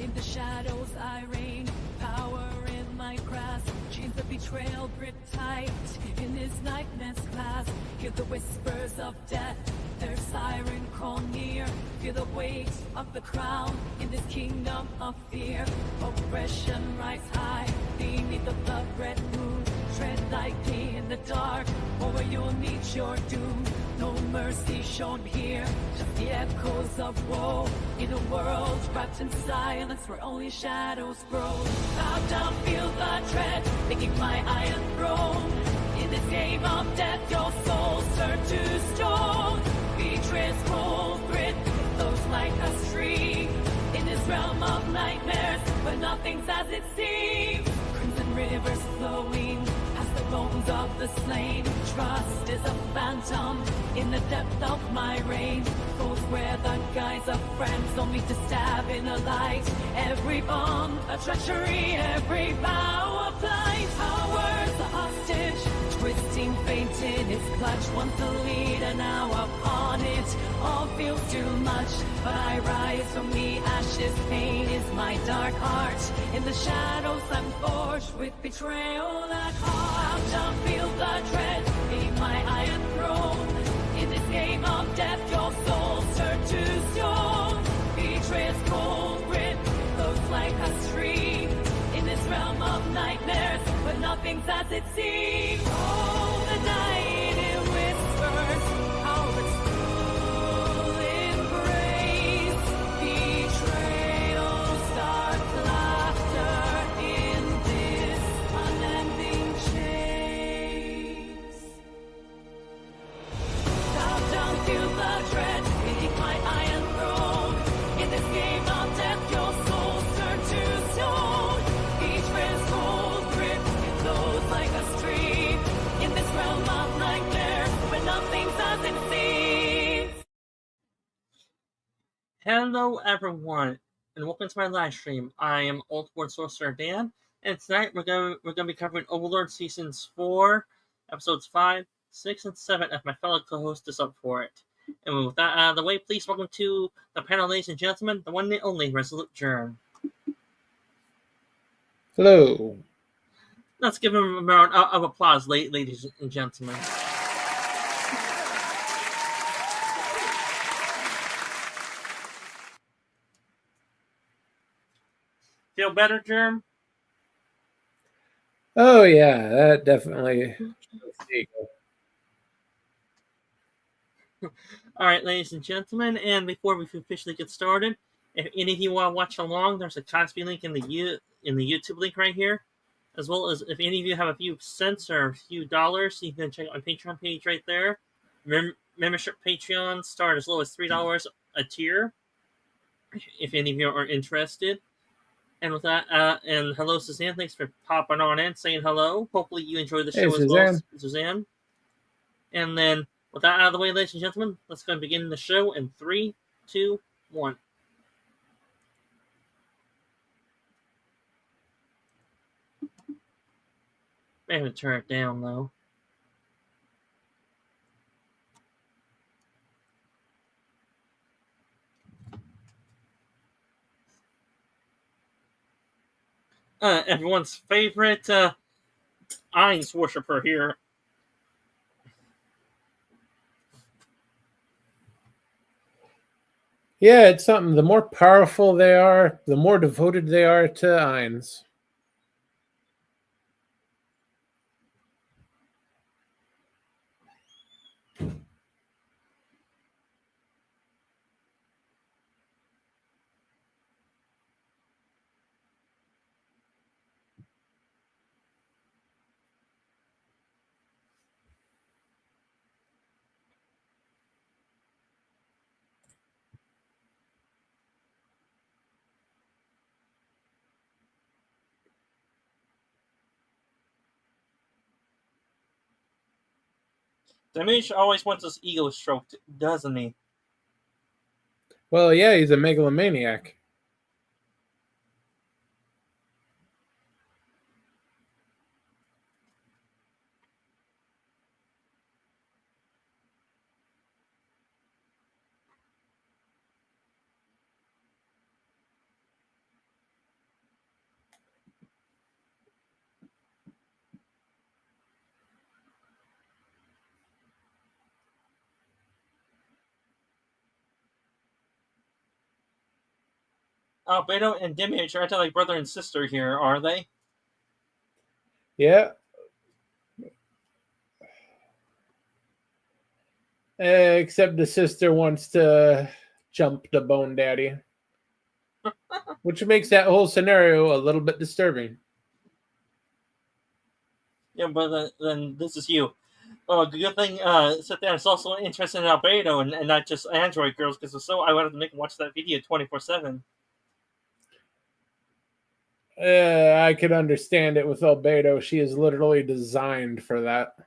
In the shadows I reign, power in my grasp. Chains of betrayal grip tight in this nightmare's clasp. Hear the whispers of death, their siren call near. Feel the weight of the crown in this kingdom of fear. Oppression rise high beneath the blood-red moon. Tread lightly in the dark, or you'll meet your doom. No mercy shown here, just the echoes of woe. In a world wrapped in silence where only shadows grow. Bow down, feel the dread, making my iron throne. In this game of death, your soul turned to stone. Betray's cold grit flows like a stream. In this realm of nightmares, where nothing's as it seems. Crimson rivers flowing past the bones of the slain. Trust is a phantom in the depth of my reign. Foes wear the guise of friends, only to stab in the light. Every bond a treachery, every vow a blight. Power's a hostage, twisting fate in its clutch. Once a leader, now upon it, all feels too much. But I rise from the ashes, pain is my dark heart. In the shadows I'm forged with betrayal at heart. I'll feel the dread, be my iron throne. In this game of death, your soul turned to stone. Betray's cold grip flows like a stream. In this realm of nightmares, where nothing's as it seems. Oh, the night it whispers, how its cruel embrace. Betrayal's dark laughter in this unending chase. Bow down, feel the dread beneath my iron throne. In this game of death, your soul turned to stone. Betray's cold grip, it flows like a stream. In this realm of nightmares, where nothing's as it seems. Hello everyone, and welcome to my live stream. I am Overlord Sorcerer Dan, and tonight we're gonna be covering Overlord Seasons 4, Episodes 5, 6, and 7 as my fellow co-host is up for it. And with that out of the way, please welcome to the panel, ladies and gentlemen, the one and only Resolute Germ. Hello. Let's give him a round of applause, ladies and gentlemen. Feel better, Germ? Oh yeah, that definitely. All right, ladies and gentlemen, and before we officially get started, if any of you want to watch along, there's a Cosby link in the YouTube link right here, as well as if any of you have a few cents or a few dollars, you can check out my Patreon page right there. Membership Patreon start as low as $3 a tier, if any of you are interested. And with that, and hello, Suzanne. Thanks for popping on in, saying hello. Hopefully you enjoy the show as well, Suzanne. And then, with that out of the way, ladies and gentlemen, let's go and begin the show in 3, 2, 1. I haven't turned it down, though. Everyone's favorite Ainz worshiper here. Yeah, it's something. The more powerful they are, the more devoted they are to Ainz. Dimitri always wants his ego stroked, doesn't he? Well, yeah, he's a megalomaniac. Albedo and Dimage are acting like brother and sister here, are they? Yeah. Except the sister wants to jump the Bone Daddy, which makes that whole scenario a little bit disturbing. Yeah, but then this is you. Oh, good thing Sit Down is also interested in Albedo and not just Android girls, because if so, I would have to make him watch that video 24/7. I can understand it with Albedo. She is literally designed for that.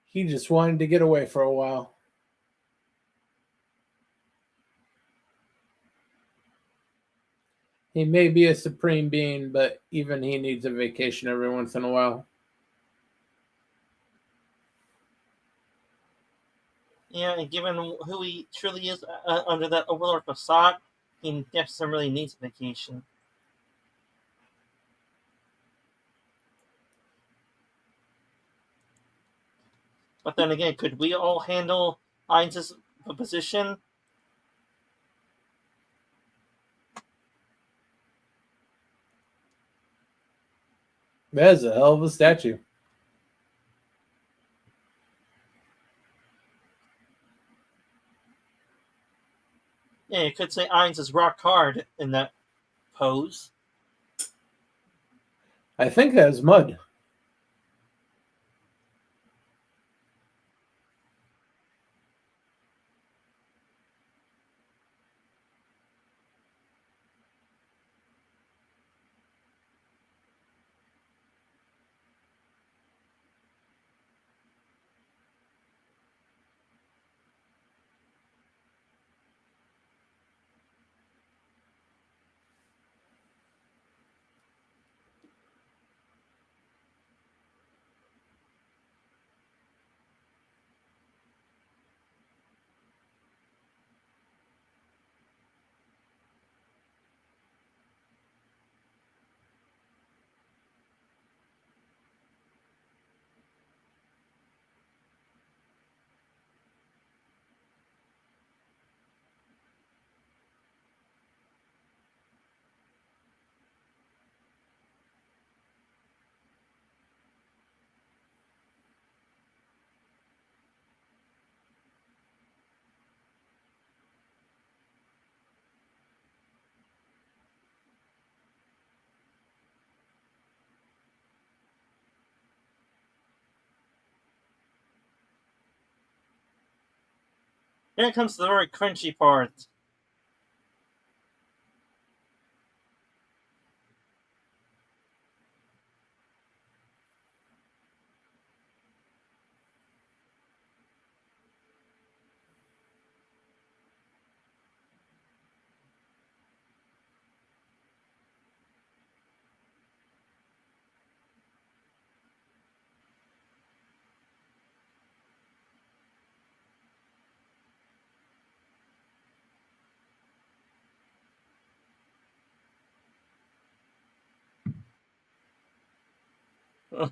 He just wanted to get away for a while. He may be a supreme being, but even he needs a vacation every once in a while. Yeah, and given who he truly is under that Overlord facade, he definitely needs a vacation. But then again, could we all handle Ainz's position? That is a hell of a statue. Yeah, you could say Ainz is rock hard in that pose. I think that's mud. Here comes the very crunchy part.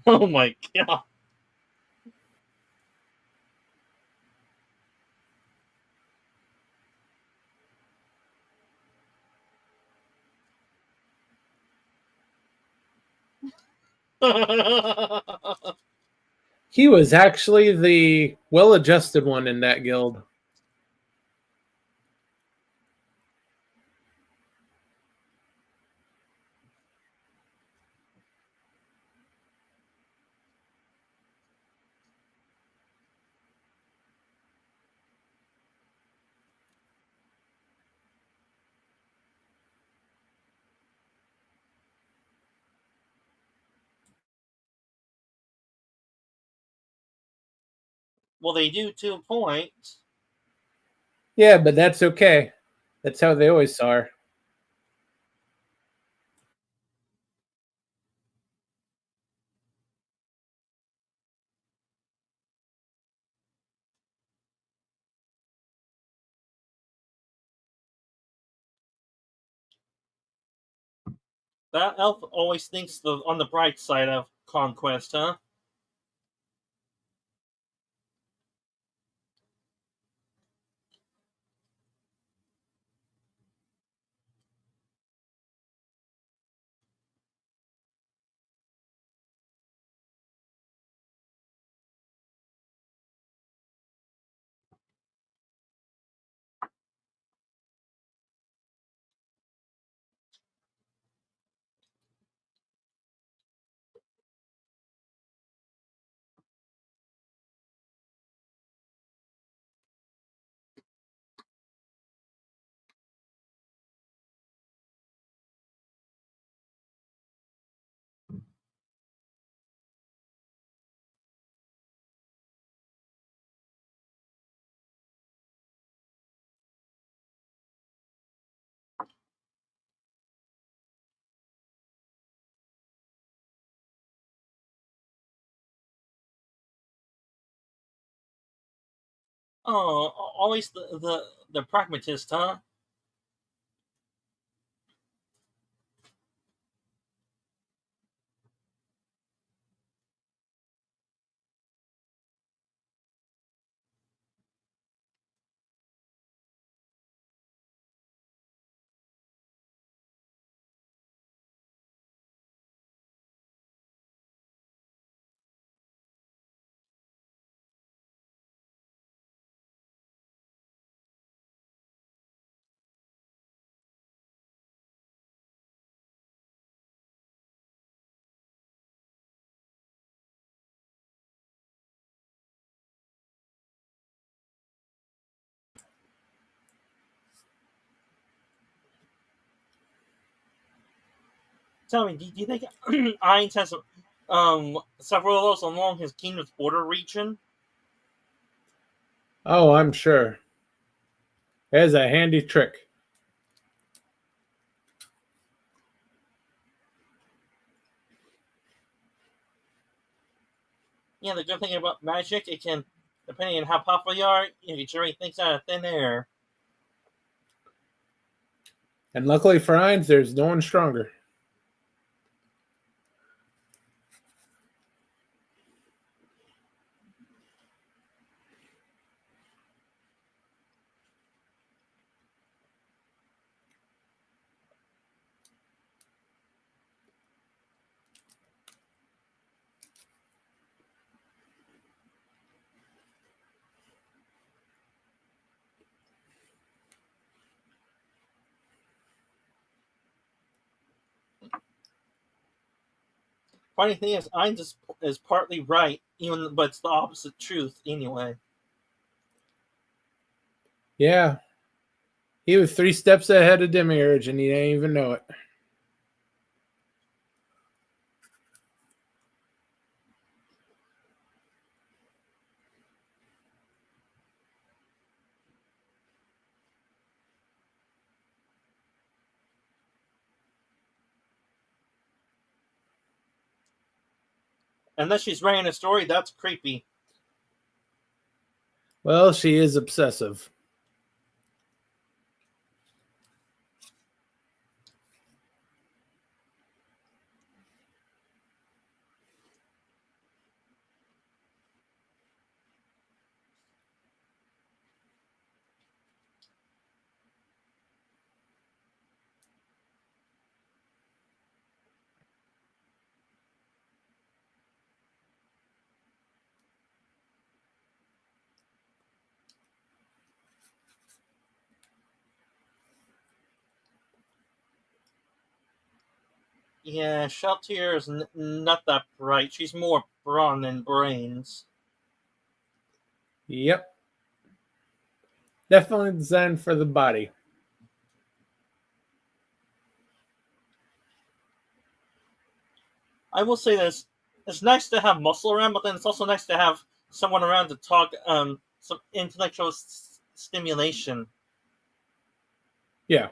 Oh my god. He was actually the well adjusted one in that guild. Well, they do to a point. Yeah, but that's okay. That's how they always are. That elf always thinks on the bright side of conquest, huh? Oh, always the pragmatist, huh? Tell me, do you think Ainz has several of those along his kingdom's border region? Oh, I'm sure. There's a handy trick. Yeah, the good thing about magic, it can, depending on how powerful you are, you can generate things out of thin air. And luckily for Heinz, there's no one stronger. Funny thing is, Ainz is partly right, even but it's the opposite truth anyway. Yeah, he was 3 steps ahead of Demiurge, and he didn't even know it. Unless she's writing a story, that's creepy. Well, she is obsessive. Yeah, Sheltier is not that bright. She's more brawn than brains. Yep. Definitely designed for the body. I will say this: it's nice to have muscle around, but then it's also nice to have someone around to talk some intellectual stimulation. Yeah.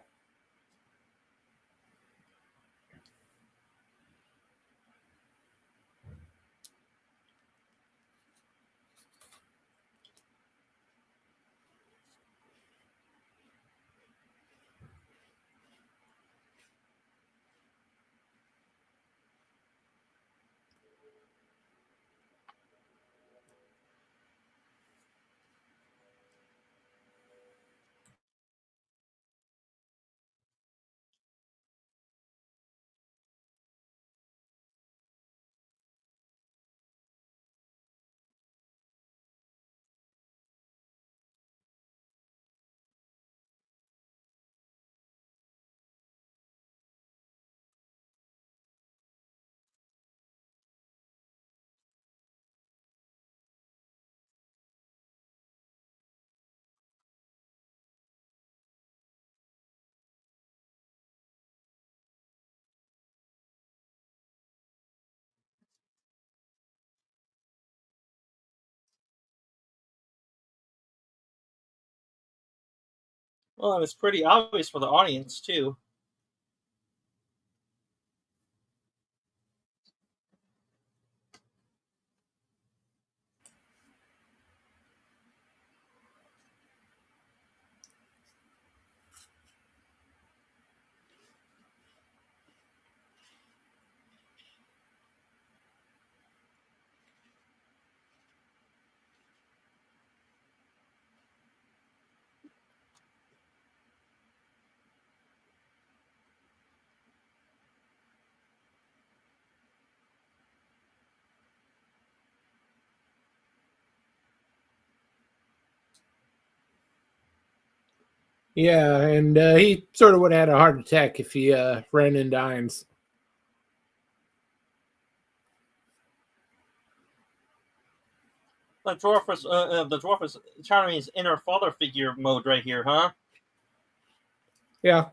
Well, it was pretty obvious for the audience too. Yeah, and he sort of would have had a heart attack if he ran into Irons. The dwarf is channeling his inner father figure mode right here, huh? Yeah.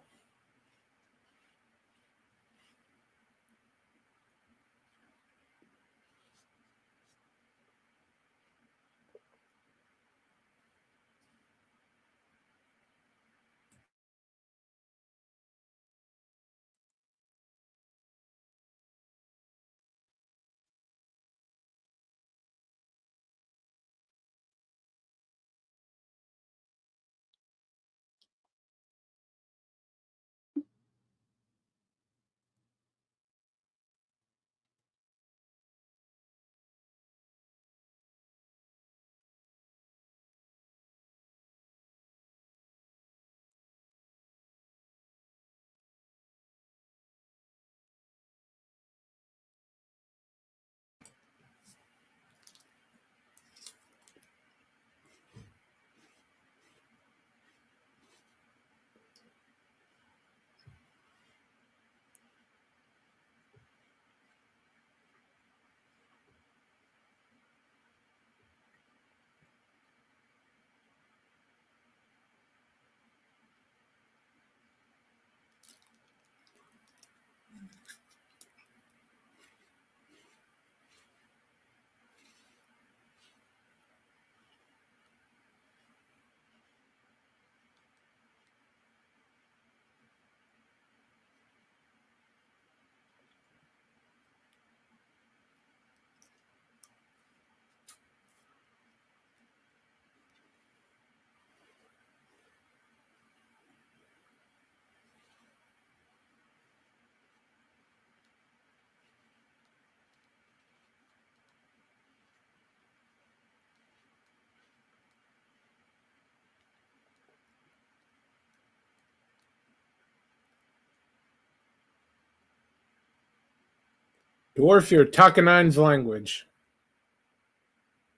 Dwarf your Takanines language.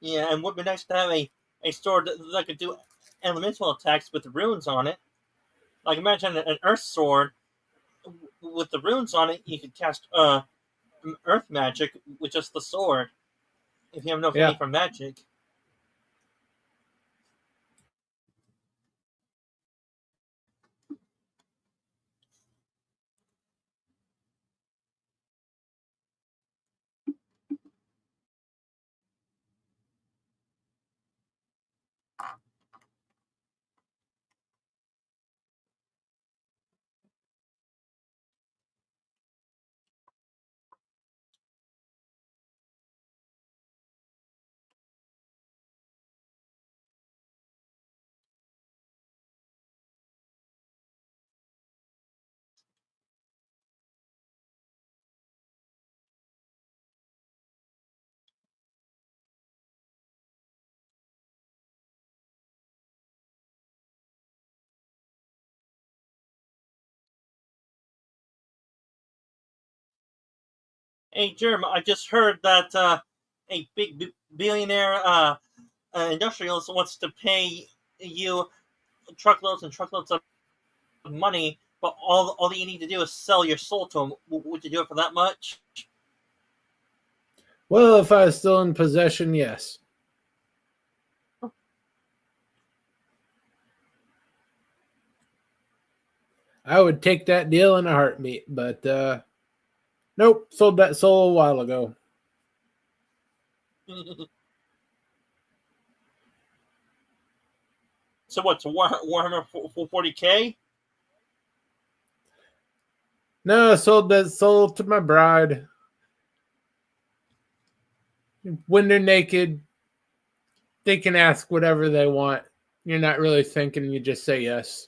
Yeah, and would be nice to have a sword that could do elemental attacks with runes on it. Like imagine an earth sword with the runes on it. You could cast earth magic with just the sword if you have no affinity Yeah. for magic. Hey, Jerm, I just heard that a big billionaire industrialist wants to pay you truckloads and truckloads of money, but all that you need to do is sell your soul to him. Would you do it for that much? Well, if I was still in possession, yes. I would take that deal in a heartbeat, but nope, sold that soul a while ago. So what's Warhammer 40K? No, I sold that soul to my bride. When they're naked, they can ask whatever they want. You're not really thinking, you just say yes.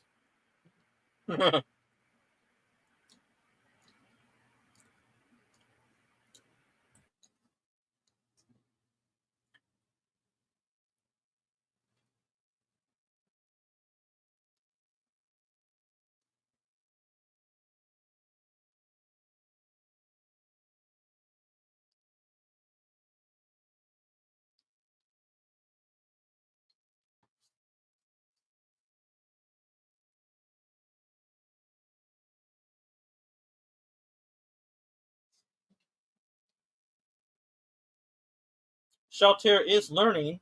Shelter is learning.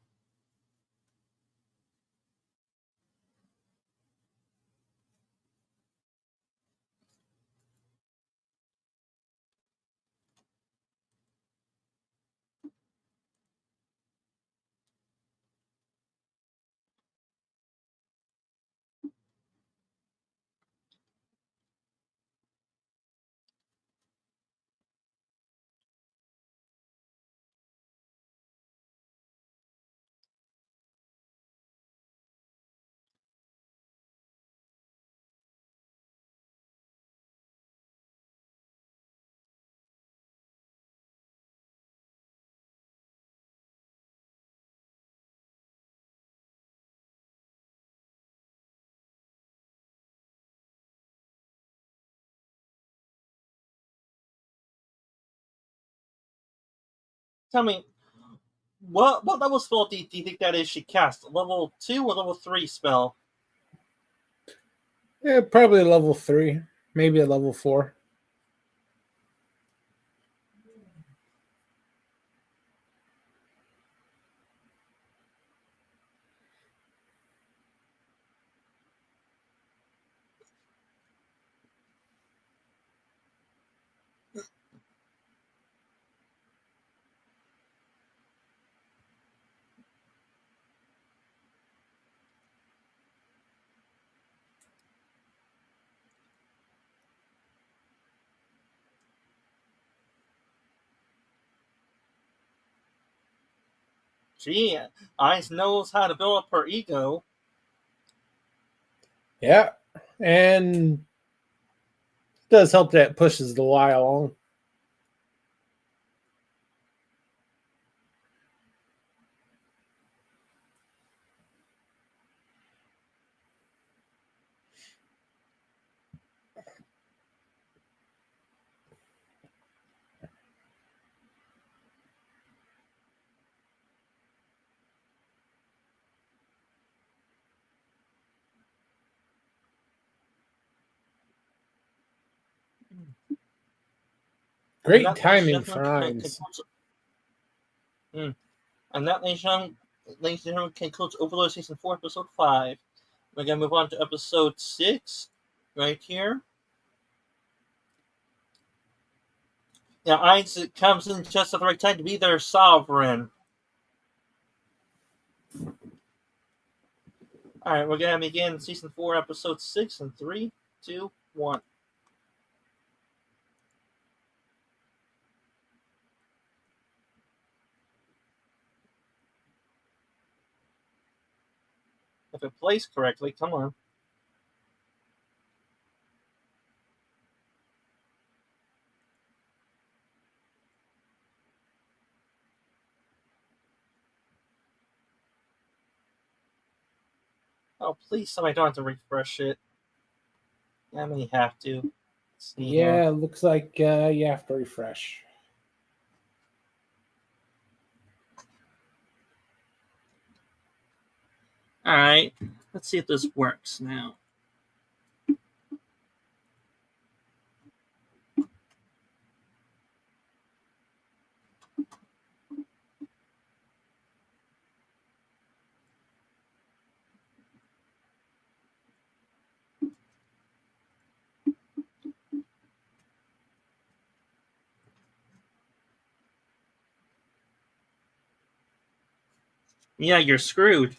Tell me, what level spell do you think that is she cast? Level 2 or level 3 spell? Yeah, probably level 3, maybe a level 4. Gee, Ice knows how to build up her ego. Yeah, and it does help that it pushes the lie along. And Great that, ladies and timing gentlemen, for Ainz. concludes. And that, ladies and gentlemen, concludes Overlord Season 4, Episode 5. We're going to move on to Episode 6, right here. Now, Ainz comes in just at the right time to be their sovereign. Alright, we're going to begin Season 4, Episode 6 in 3, 2, 1. If it plays correctly, come on. Oh, please, somebody don't have to refresh it. I may have to. Let's see here. Yeah, looks like you have to refresh. Alright, let's see if this works now. Yeah, you're screwed.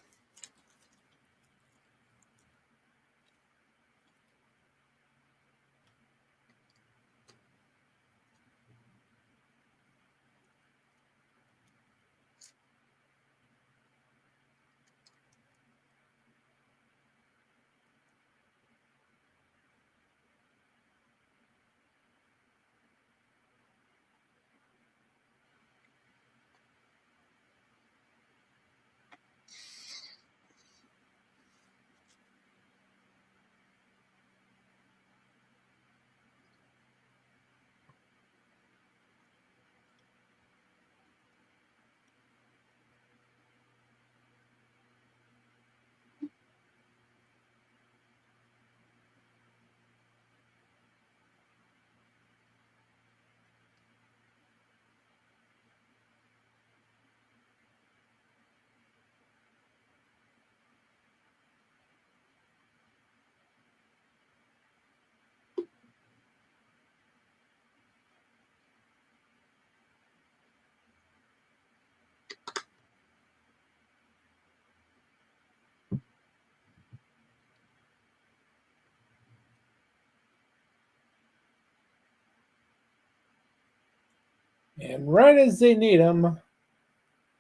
And right as they need him,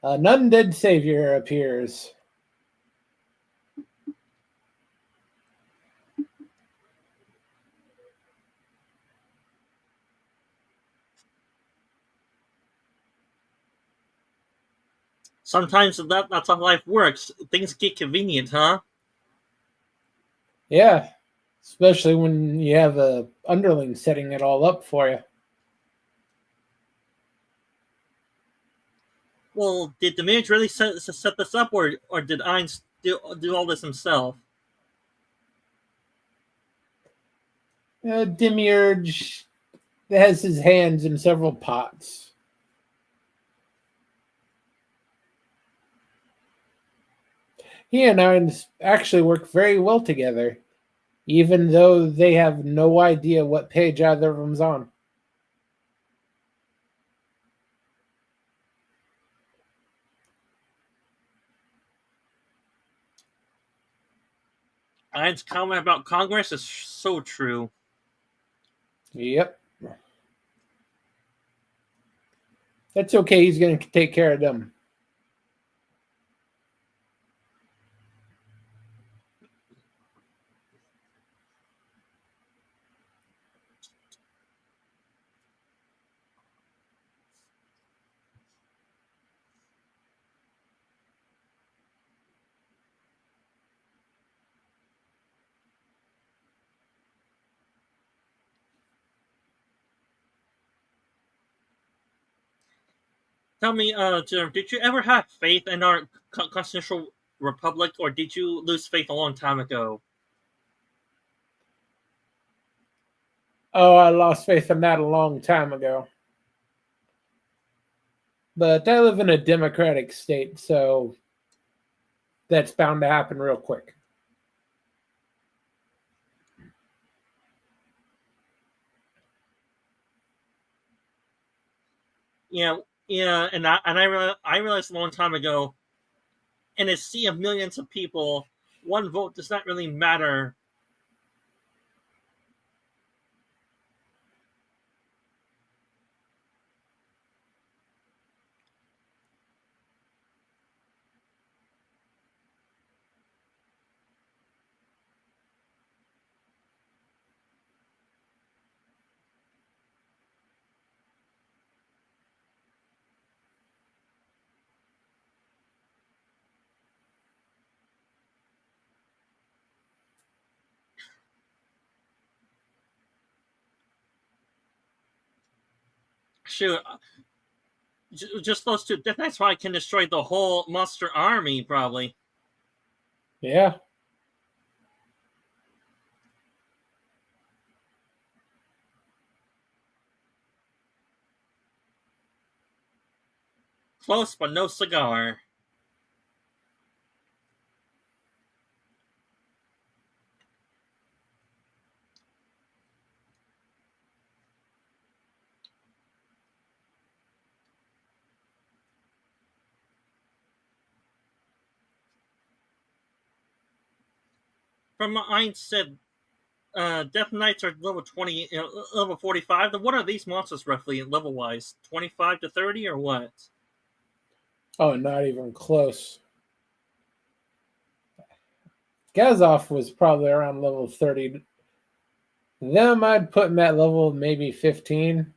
an undead savior appears. Sometimes that's how life works. Things get convenient, huh? Yeah, especially when you have a underling setting it all up for you. Well, did the mage really set this up, or did Ainz do all this himself? Demiurge has his hands in several pots. He and Ainz actually work very well together, even though they have no idea what page either of them's on. Ainz's comment about Congress is so true. Yep. That's okay. He's going to take care of them. Tell me, Jim, did you ever have faith in our constitutional republic, or did you lose faith a long time ago? Oh, I lost faith in that a long time ago. But I live in a democratic state, so that's bound to happen real quick. Yeah, yeah, and I realized a long time ago, in a sea of millions of people, one vote does not really matter. Shoot, just those two. That's why I can destroy the whole monster army, probably. Yeah. Close, but no cigar. From what I said, Death Knights are level 20, level 45. Then what are these monsters roughly level wise? 25 to 30 or what? Oh, not even close. Gazov was probably around level 30. Them, I'd put him at level maybe 15.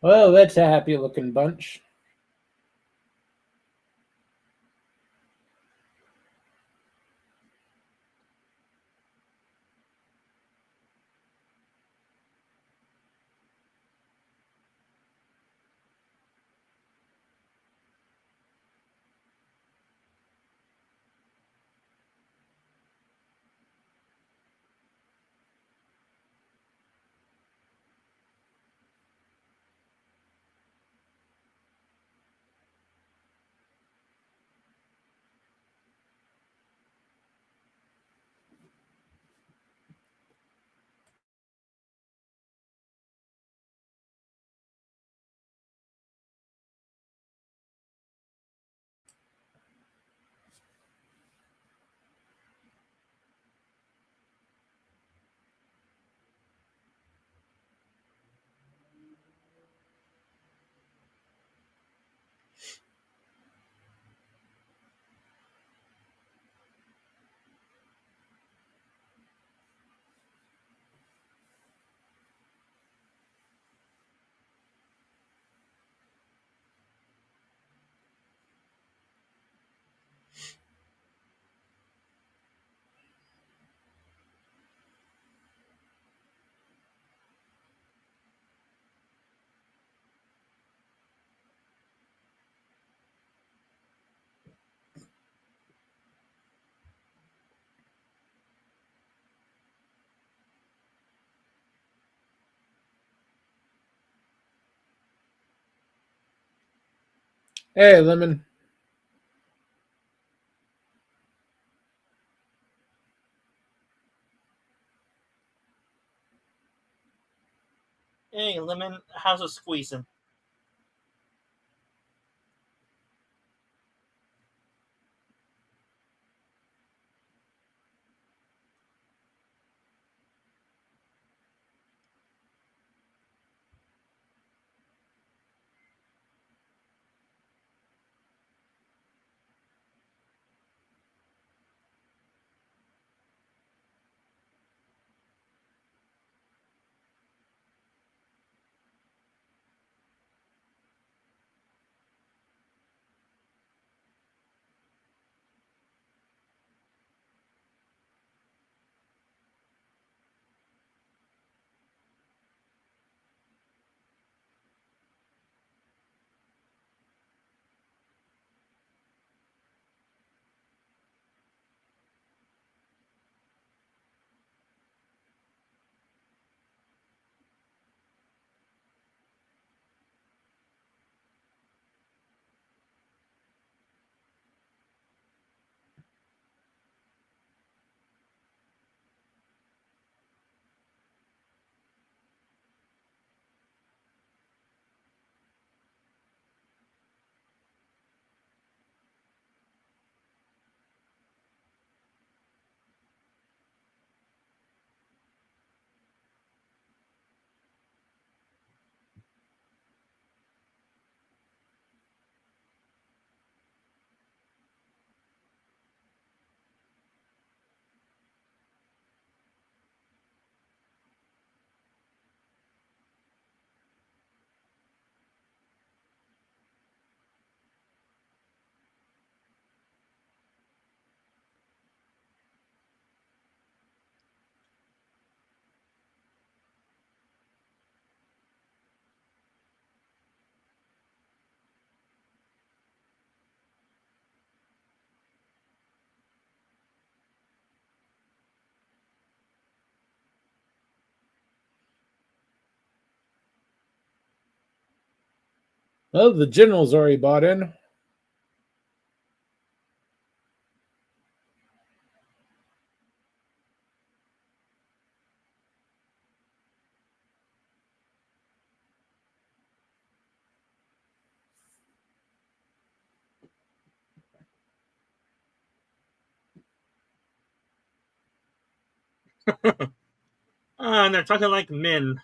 Well, that's a happy looking bunch. Hey, Lemon. Hey, Lemon, how's it squeezing? Well, the general's already bought in. And they're talking like men.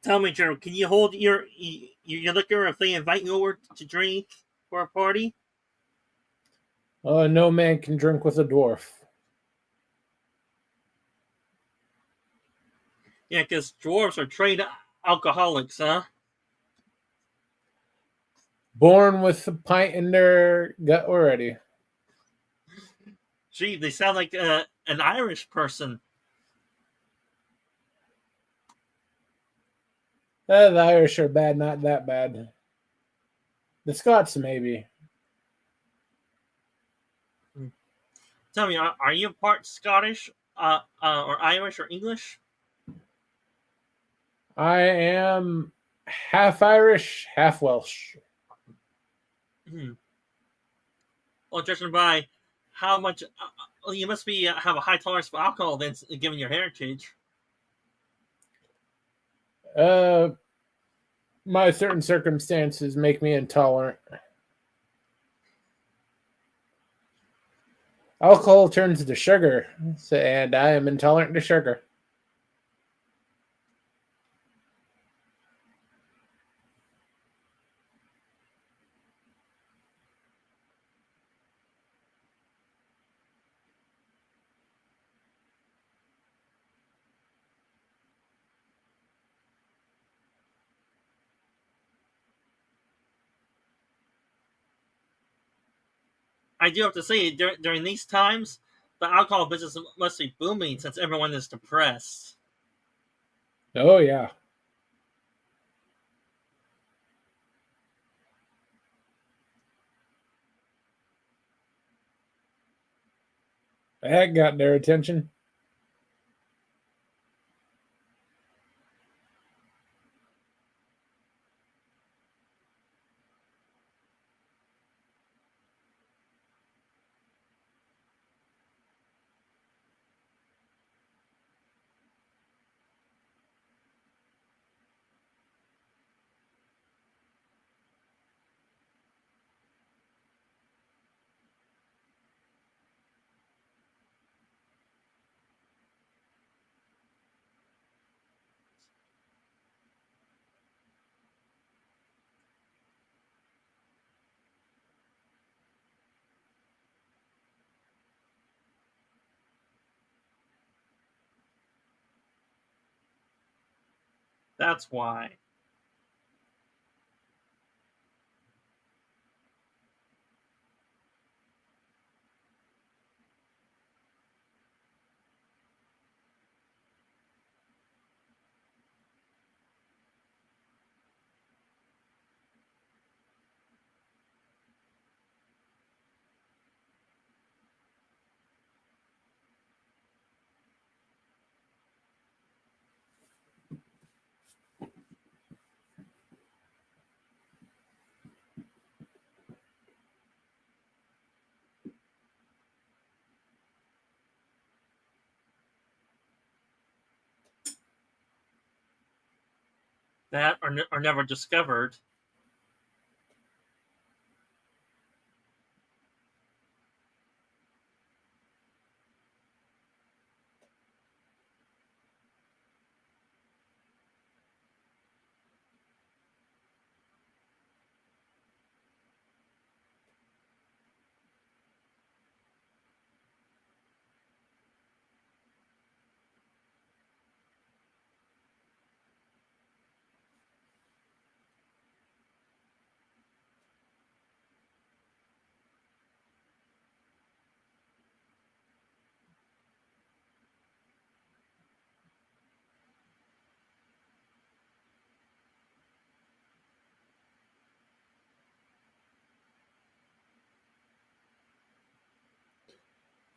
Tell me, Gerald, can you hold your liquor if they invite you over to drink for a party? No man can drink with a dwarf. Yeah, because dwarves are trained alcoholics, huh? Born with a pint in their gut already. Gee, they sound like an Irish person. The Irish are bad, not that bad. The Scots, maybe. Tell me, are you part Scottish, or Irish, or English? I am half Irish, half Welsh. Hmm. Well, judging by how much, well, you must be have a high tolerance for alcohol, then, given your heritage. Uh, my certain circumstances make me intolerant. Alcohol turns to sugar, and I am intolerant to sugar. I do have to say, during these times, the alcohol business must be booming since everyone is depressed. Oh, yeah. That got their attention. That's why. That are never discovered.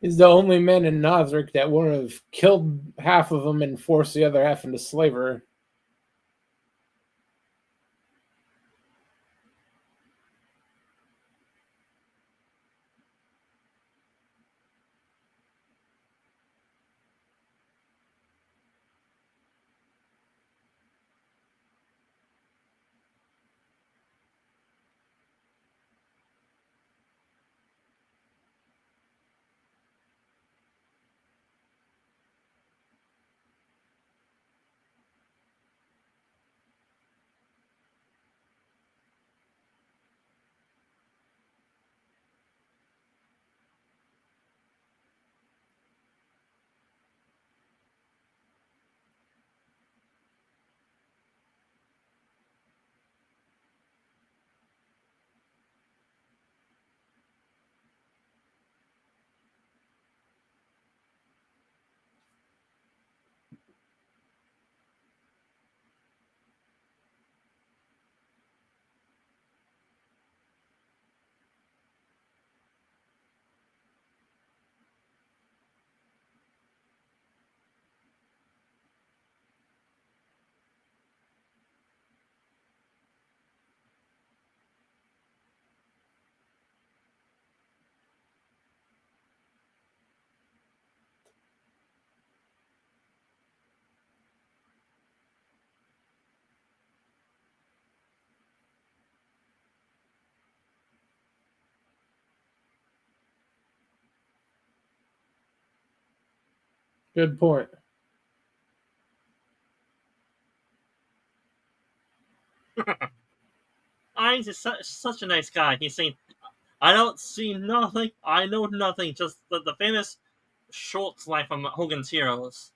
He's the only man in Nosric that would have killed half of them and forced the other half into slavery. Good point. Ainz is such a nice guy. He's saying, I don't see nothing, I know nothing, just the famous Schultz line from Hogan's Heroes.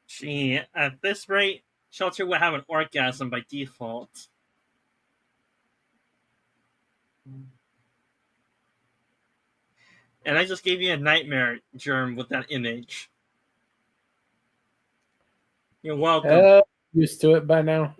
Gee, at this rate, Shelter would have an orgasm by default. And I just gave you a nightmare, Germ, with that image. You're welcome. Used to it by now.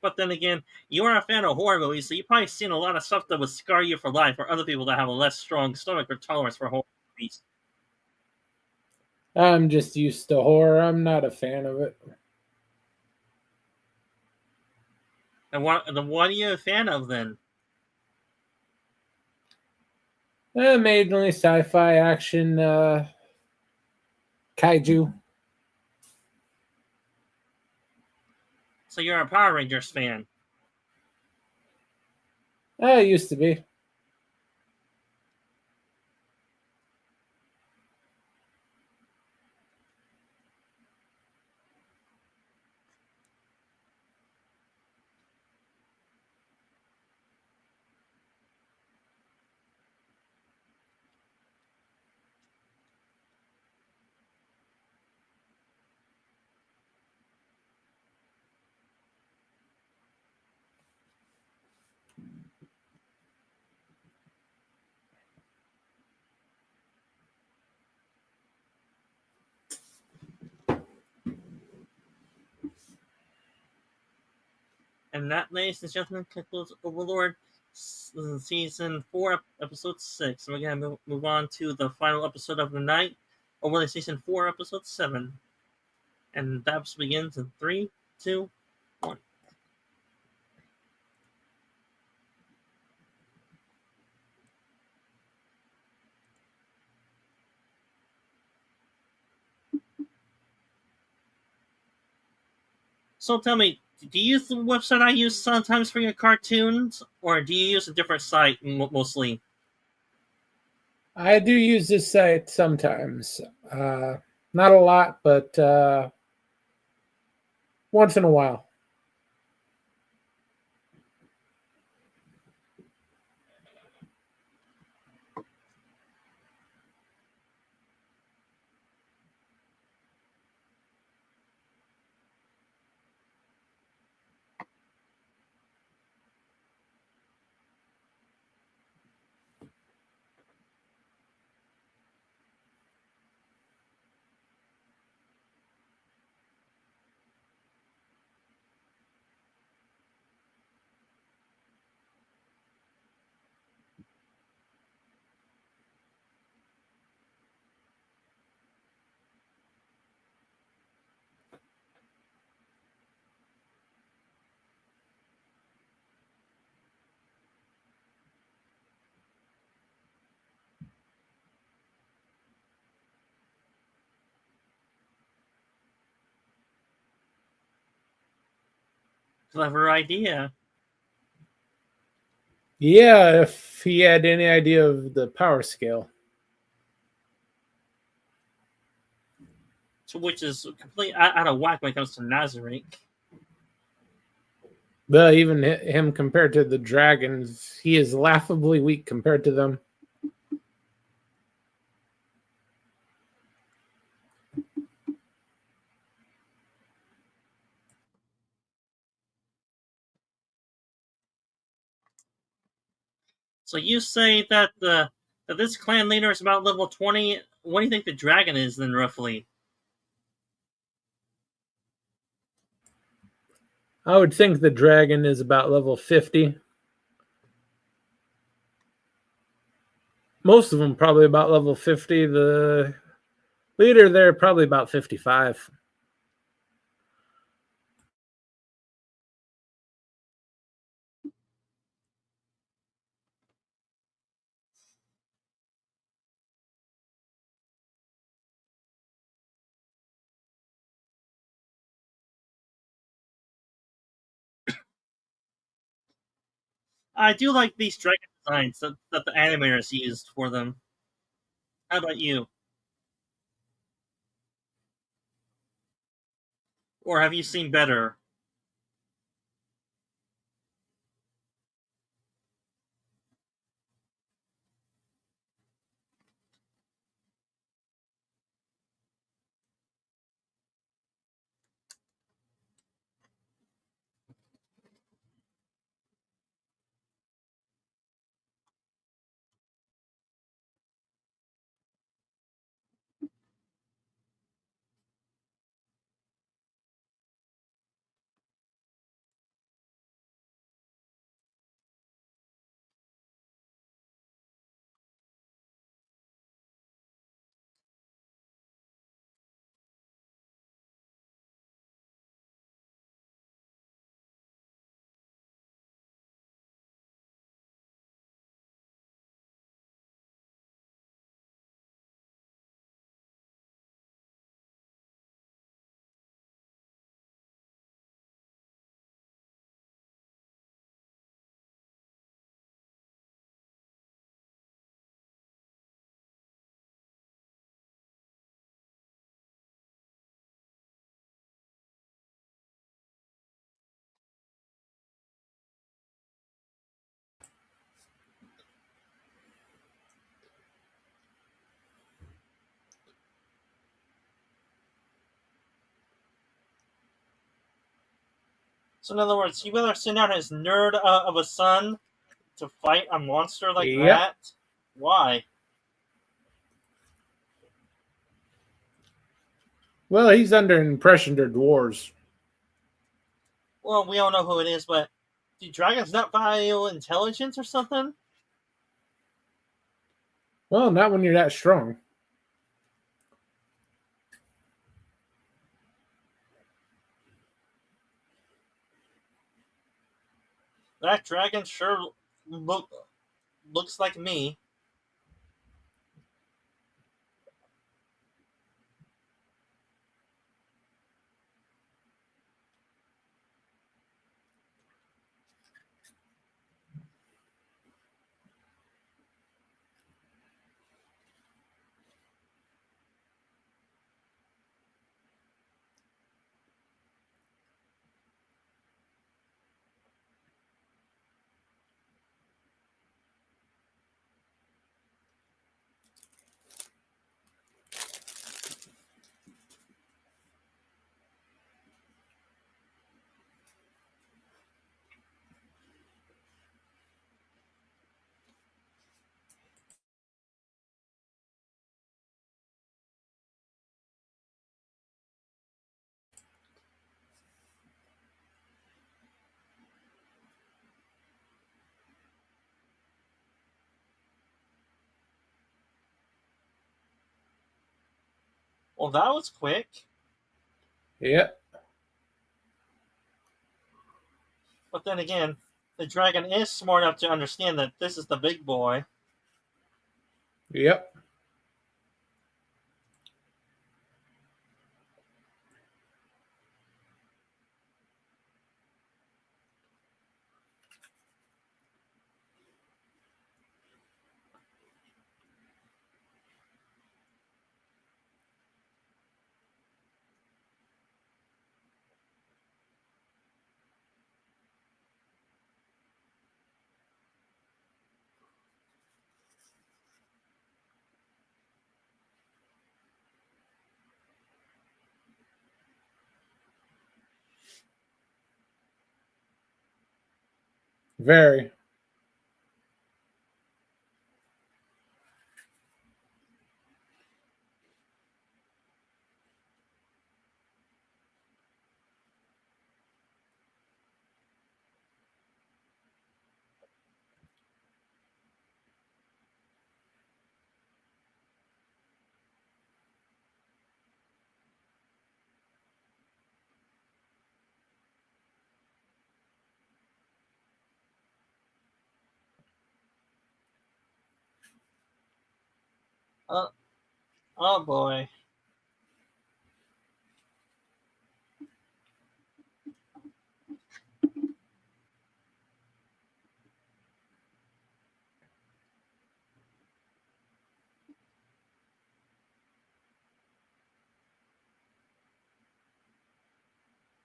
But then again, you are a fan of horror movies, so you've probably seen a lot of stuff that would scar you for life, or other people that have a less strong stomach or tolerance for horror movies. I'm just used to horror. I'm not a fan of it. And what are you a fan of then? Mainly sci-fi, action, kaiju. So you're a Power Rangers fan. I used to be. And that, ladies and gentlemen, concludes Overlord Season 4, Episode 6. And we're going to move on to the final episode of the night, Overlord Season 4, Episode 7. And that begins in 3, 2, 1. So tell me, do you use the website I use sometimes for your cartoons, or do you use a different site mostly? I do use this site sometimes. Not a lot, but once in a while. Clever idea. Yeah, if he had any idea of the power scale. So, which is completely out of whack when it comes to Nazarick. But even him compared to the dragons, he is laughably weak compared to them. So you say that that this clan leader is about level 20. What do you think the dragon is then, roughly? I would think the dragon is about level 50. Most of them probably about level 50. The leader there probably about 55. I do like these dragon designs that the animators used for them. How about you? Or have you seen better? So in other words, he rather send out his nerd of a son to fight a monster like Yep. that? Why? Well, he's under impression they're dwarves. Well, we all know who it is, but do dragons not value intelligence or something? Well, not when you're that strong. That dragon sure looks like me. Well, that was quick. Yep. But then again, the dragon is smart enough to understand that this is the big boy. Yep. Very. Uh, oh boy.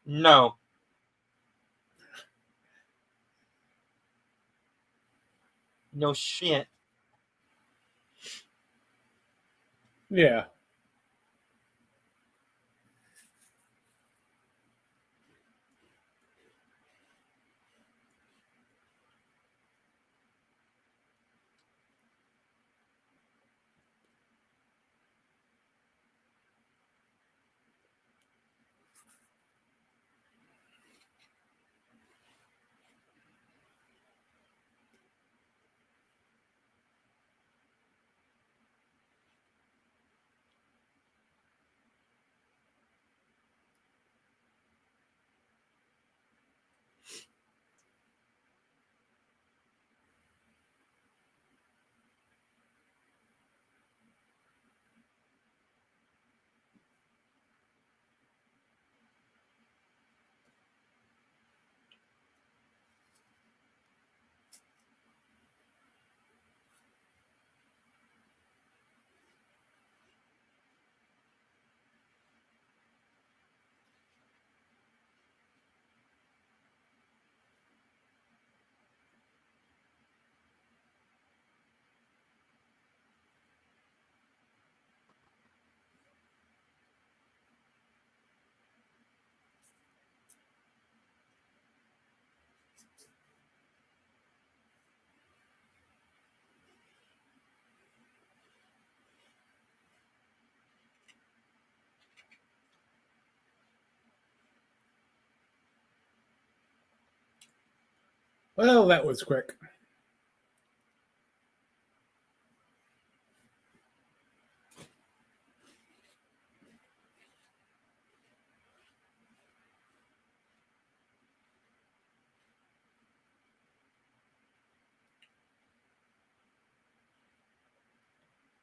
No. No shit. Yeah. Well, that was quick.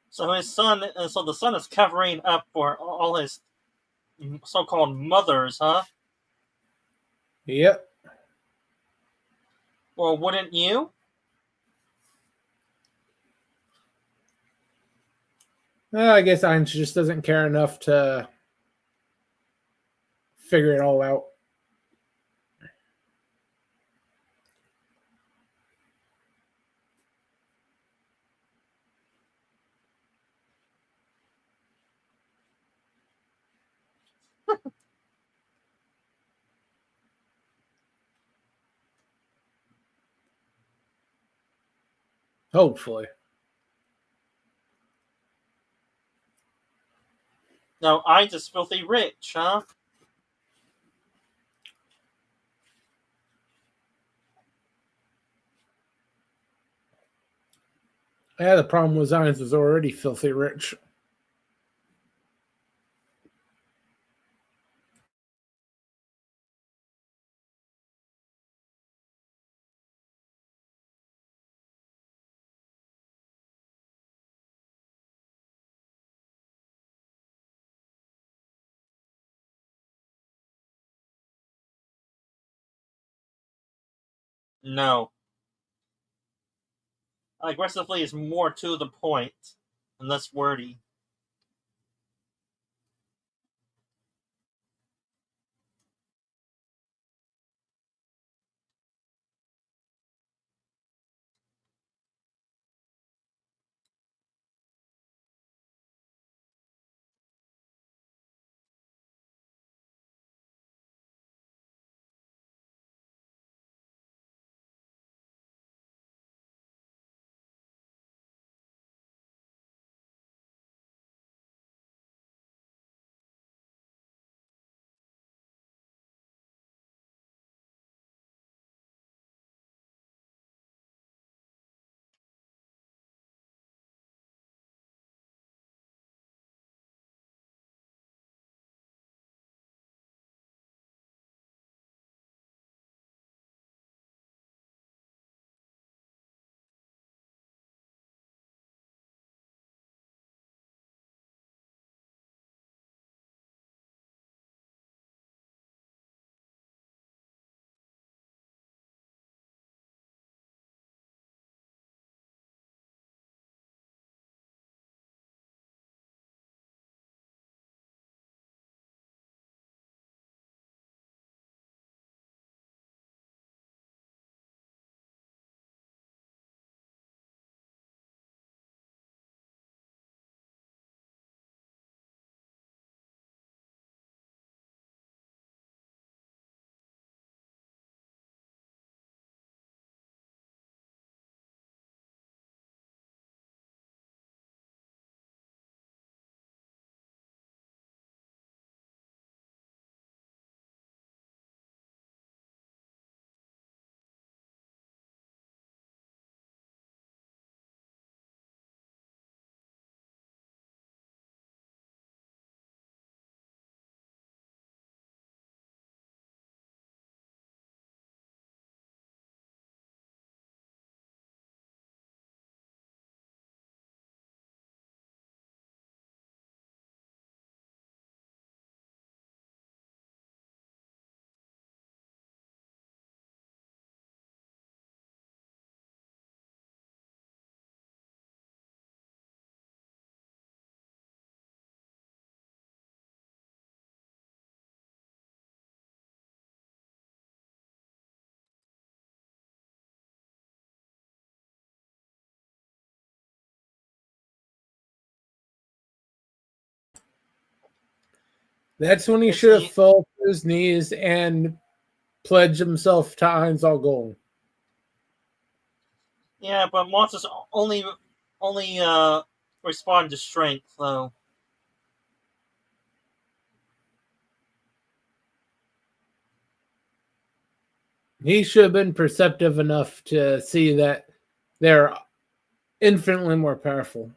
So so the son is covering up for all his so-called mothers, huh? Yep. Well, wouldn't you? Well, I guess Ainz just doesn't care enough to figure it all out. Hopefully. No, I just filthy rich, huh? Yeah, the problem was Ainz was already filthy rich. No. Aggressively is more to the point and less wordy. That's when he Is should have he? fell to his knees and pledged himself to Ainz all gold. Yeah, but monsters only respond to strength, though. He should have been perceptive enough to see that they're infinitely more powerful.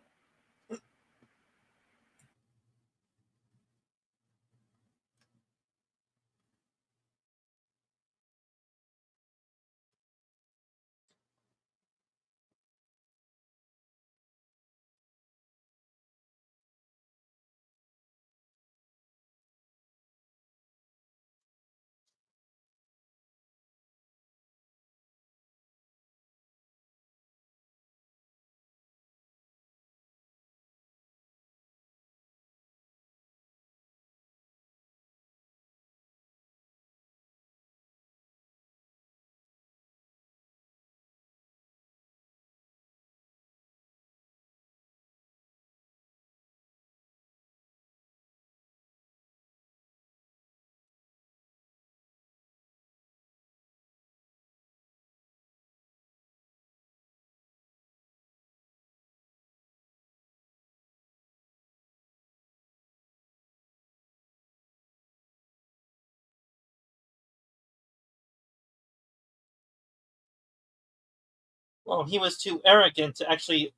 Well, he was too arrogant to actually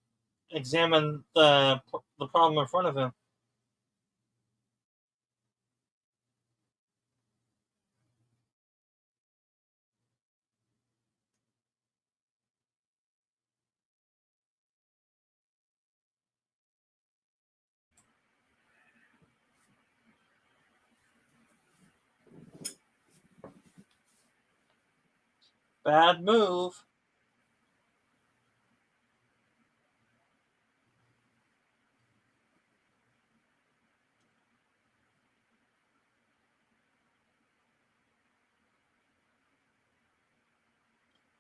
examine the problem in front of him. Bad move.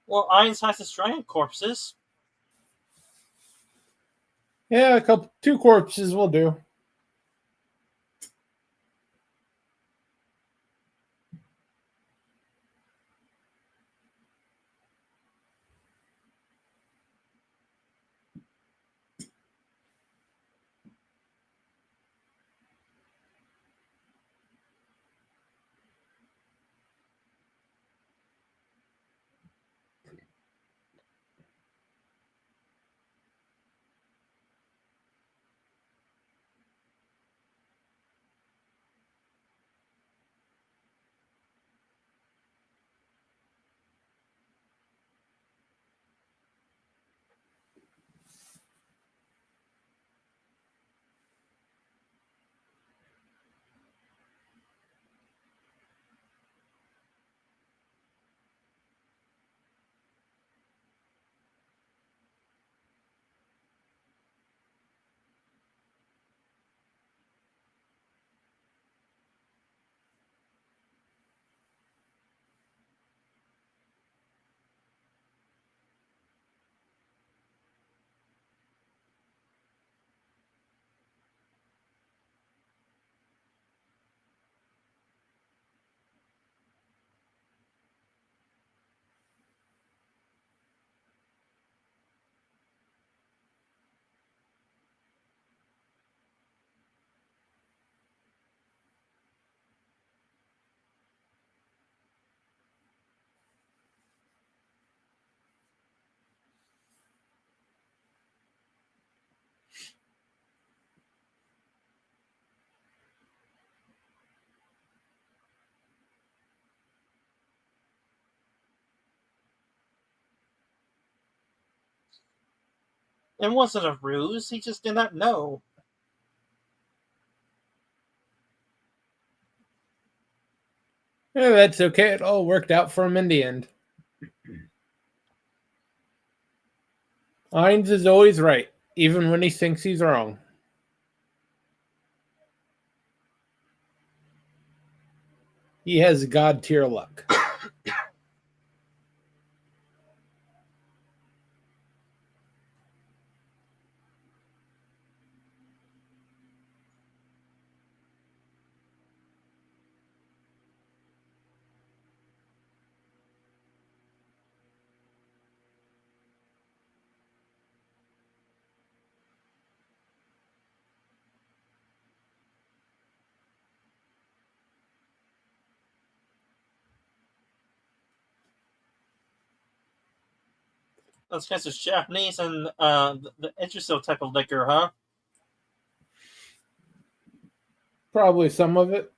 Well, Ainz has his giant corpses. Yeah, two corpses will do. It wasn't a ruse. He just did not know. Yeah, that's okay. It all worked out for him in the end. Ainz is always right, even when he thinks he's wrong. He has god tier luck. Those guys are Japanese and the Echiso type of liquor, huh? Probably some of it.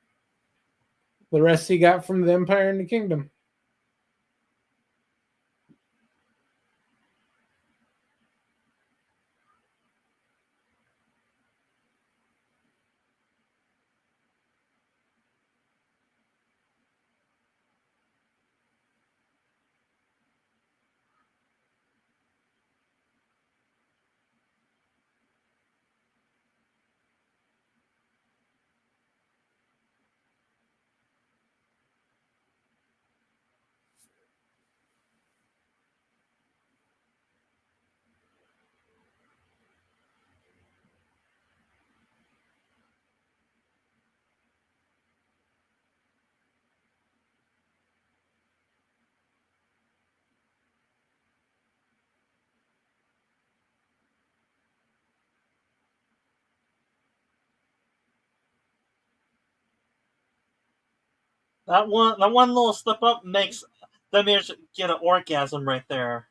The rest he got from the Empire and the Kingdom. That one little slip up makes them get an orgasm right there.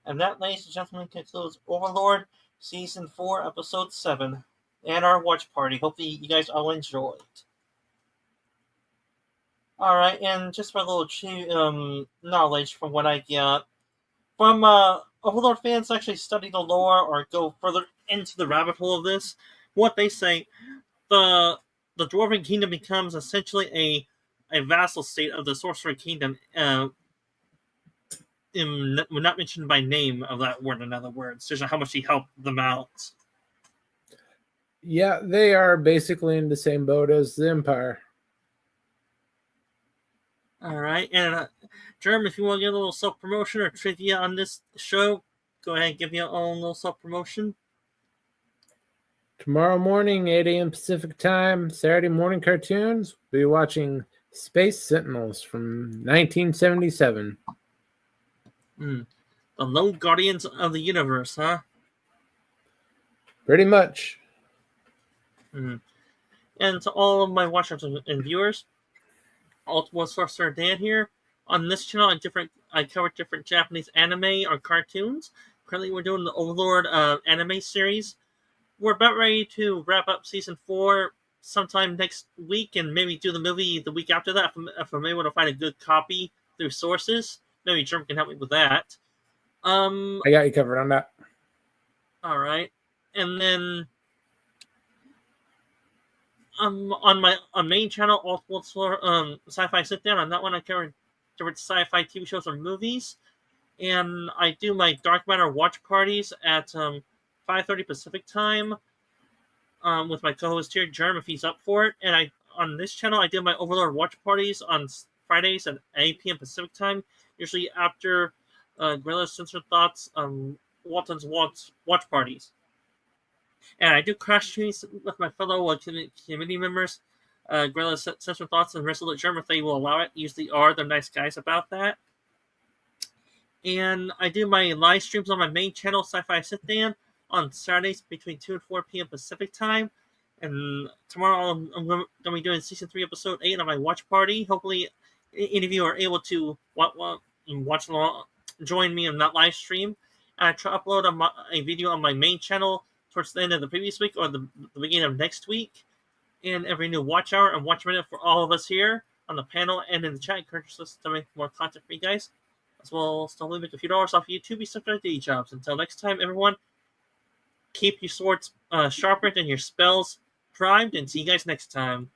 And that, ladies and gentlemen, concludes Overlord Season 4, Episode 7, and our watch party. Hopefully, you guys all enjoyed. Alright, and just for a little knowledge from what I get, from Overlord fans actually study the lore or go further into the rabbit hole of this, what they say, the Dwarven Kingdom becomes essentially a vassal state of the Sorcerer Kingdom, not mentioned by name of that word, in other words, just how much he helped them out. Yeah, they are basically in the same boat as the Empire. Alright, and Jerm, if you want to get a little self-promotion or trivia on this show, go ahead and give me your own little self-promotion. Tomorrow morning, 8 a.m. Pacific time, Saturday morning cartoons, we'll be watching Space Sentinels from 1977. The Lone Guardians of the Universe, huh? Pretty much. And to all of my watchers and viewers, Ultimate Sorcerer Dan here. On this channel, I cover different Japanese anime or cartoons. Currently, we're doing the Overlord anime series. We're about ready to wrap up Season 4 sometime next week, and maybe do the movie the week after that if I'm able to find a good copy through sources. Maybe Jerm can help me with that. I got you covered on that. Alright. And then on my main channel, Ultimate Sci-Fi Sit Down, on that one I cover different sci-fi TV shows or movies. And I do my Dark Matter watch parties at 5:30 Pacific time with my co-host here, Jerm, if he's up for it. And on this channel, I do my Overlord watch parties on Fridays at 8 p.m. Pacific time, usually after Guerrilla Censored Thoughts Walton's watch parties. And I do crash streams with my fellow community members, Guerrilla Censored Thoughts and Resolute Germ, if they will allow it. Usually are. They're nice guys about that. And I do my live streams on my main channel, Sci-Fi Sit Down, on Saturdays between 2 and 4 p.m. Pacific time. And tomorrow I'm going to be doing Season 3, Episode 8 on my watch party. Hopefully, any of you are able to watch along, join me in that live stream. And I try to upload a video on my main channel towards the end of the previous week or the beginning of next week. And every new watch hour and watch minute for all of us here on the panel and in the chat. Encourage us to make more content for you guys. As well as to leave a few dollars off YouTube, be stuck to day jobs. Until next time, everyone, keep your swords sharpened and your spells primed, and see you guys next time.